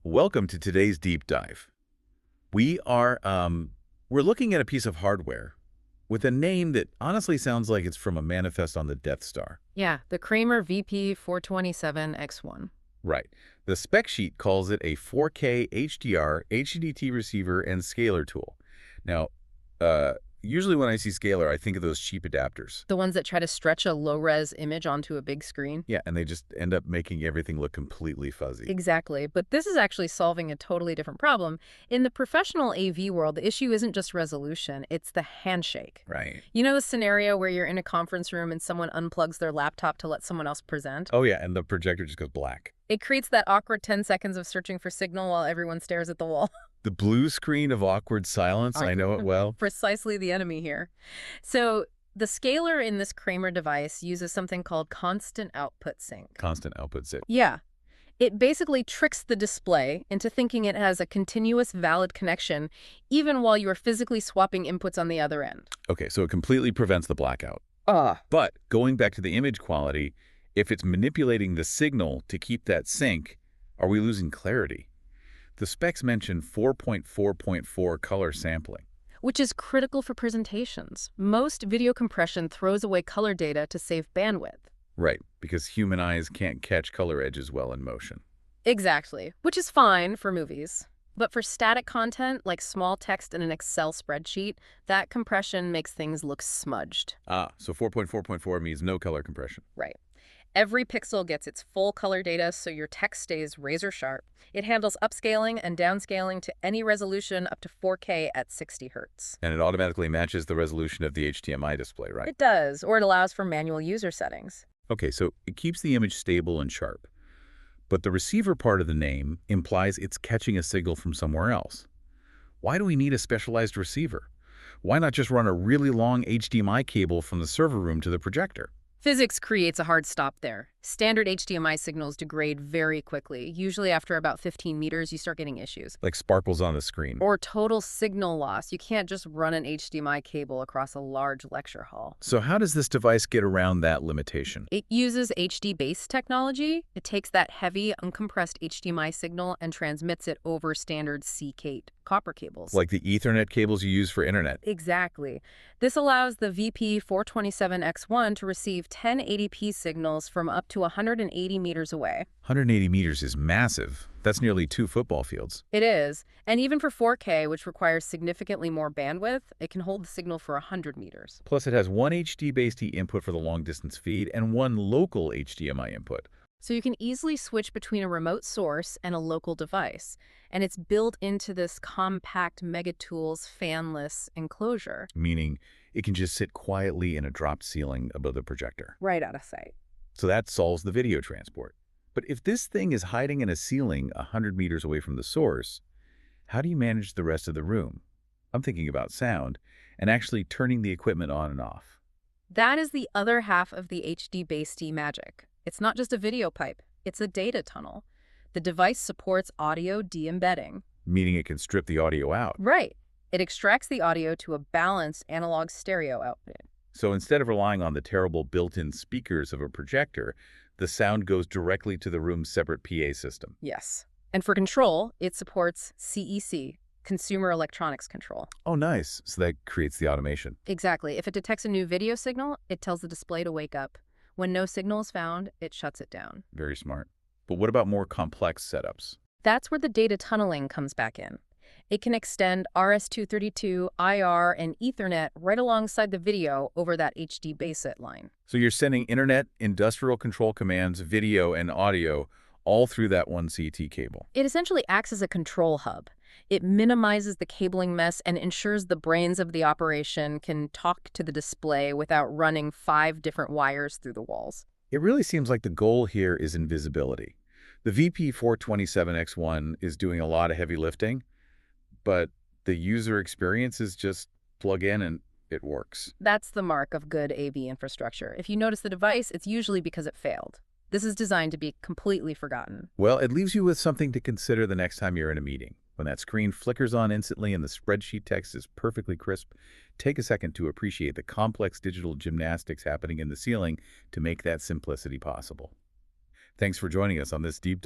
Welcome to today's deep dive. We're looking at a piece of hardware with a name that honestly sounds like it's from a manifest on the Death Star. Yeah, the Kramer VP-427X1. Right. The spec sheet calls it a 4K HDR, HDT receiver, and scaler tool. Now, usually when I see scaler, I think of those cheap adapters. The ones that try to stretch a low-res image onto a big screen? Yeah, and they just end up making everything look completely fuzzy. Exactly, but this is actually solving a totally different problem. In the professional AV world, the issue isn't just resolution, it's the handshake. Right. You know the scenario where you're in a conference room and someone unplugs their laptop to let someone else present? Oh, yeah, and the projector just goes black. It creates that awkward 10 seconds of searching for signal while everyone stares at the wall. The blue screen of awkward silence, I know it well. Precisely the enemy here. So the scaler in this Kramer device uses something called constant output sync. Constant output sync. Yeah. It basically tricks the display into thinking it has a continuous valid connection even while you are physically swapping inputs on the other end. Okay, so it completely prevents the blackout. But going back to the image quality, if it's manipulating the signal to keep that sync, are we losing clarity? The specs mention 4.4.4 color sampling. Which is critical for presentations. Most video compression throws away color data to save bandwidth. Right, because human eyes can't catch color edges well in motion. Exactly, which is fine for movies. But for static content, like small text in an Excel spreadsheet, that compression makes things look smudged. So 4.4.4 means no color compression. Right. Every pixel gets its full color data so your text stays razor sharp. It handles upscaling and downscaling to any resolution up to 4K at 60 Hz. And it automatically matches the resolution of the HDMI display, right? It does, or it allows for manual user settings. Okay, so it keeps the image stable and sharp. But the receiver part of the name implies it's catching a signal from somewhere else. Why do we need a specialized receiver? Why not just run a really long HDMI cable from the server room to the projector? Physics creates a hard stop there. Standard HDMI signals degrade very quickly. Usually after about 15 meters, you start getting issues. Like sparkles on the screen. Or total signal loss. You can't just run an HDMI cable across a large lecture hall. So how does this device get around that limitation? It uses HDBaseT technology. It takes that heavy, uncompressed HDMI signal and transmits it over standard C-CATE copper cables. Like the Ethernet cables you use for internet. Exactly. This allows the VP-427X1 to receive 1080p signals from up to 180 meters away. 180 meters is massive. That's nearly 2 football fields. It is. And even for 4K, which requires significantly more bandwidth, it can hold the signal for 100 meters. Plus, it has one HDBaseT input for the long-distance feed and one local HDMI input. So you can easily switch between a remote source and a local device. And it's built into this compact Megatools fanless enclosure. Meaning it can just sit quietly in a dropped ceiling above the projector. Right out of sight. So that solves the video transport. But if this thing is hiding in a ceiling 100 meters away from the source, how do you manage the rest of the room? I'm thinking about sound and actually turning the equipment on and off. That is the other half of the HDBaseT magic. It's not just a video pipe, it's a data tunnel. The device supports audio de-embedding. Meaning it can strip the audio out. Right. It extracts the audio to a balanced analog stereo output. So instead of relying on the terrible built-in speakers of a projector, the sound goes directly to the room's separate PA system. Yes. And for control, it supports CEC, Consumer Electronics Control. Oh, nice. So that creates the automation. Exactly. If it detects a new video signal, it tells the display to wake up. When no signal is found, it shuts it down. Very smart. But what about more complex setups? That's where the data tunneling comes back in. It can extend RS-232, IR, and Ethernet right alongside the video over that HDBaseT line. So you're sending internet, industrial control commands, video, and audio all through that one CT cable. It essentially acts as a control hub. It minimizes the cabling mess and ensures the brains of the operation can talk to the display without running 5 different wires through the walls. It really seems like the goal here is invisibility. The VP-427X1 is doing a lot of heavy lifting, but the user experience is just plug in and it works. That's the mark of good AV infrastructure. If you notice the device, it's usually because it failed. This is designed to be completely forgotten. Well, it leaves you with something to consider the next time you're in a meeting. When that screen flickers on instantly and the spreadsheet text is perfectly crisp, take a second to appreciate the complex digital gymnastics happening in the ceiling to make that simplicity possible. Thanks for joining us on this deep dive.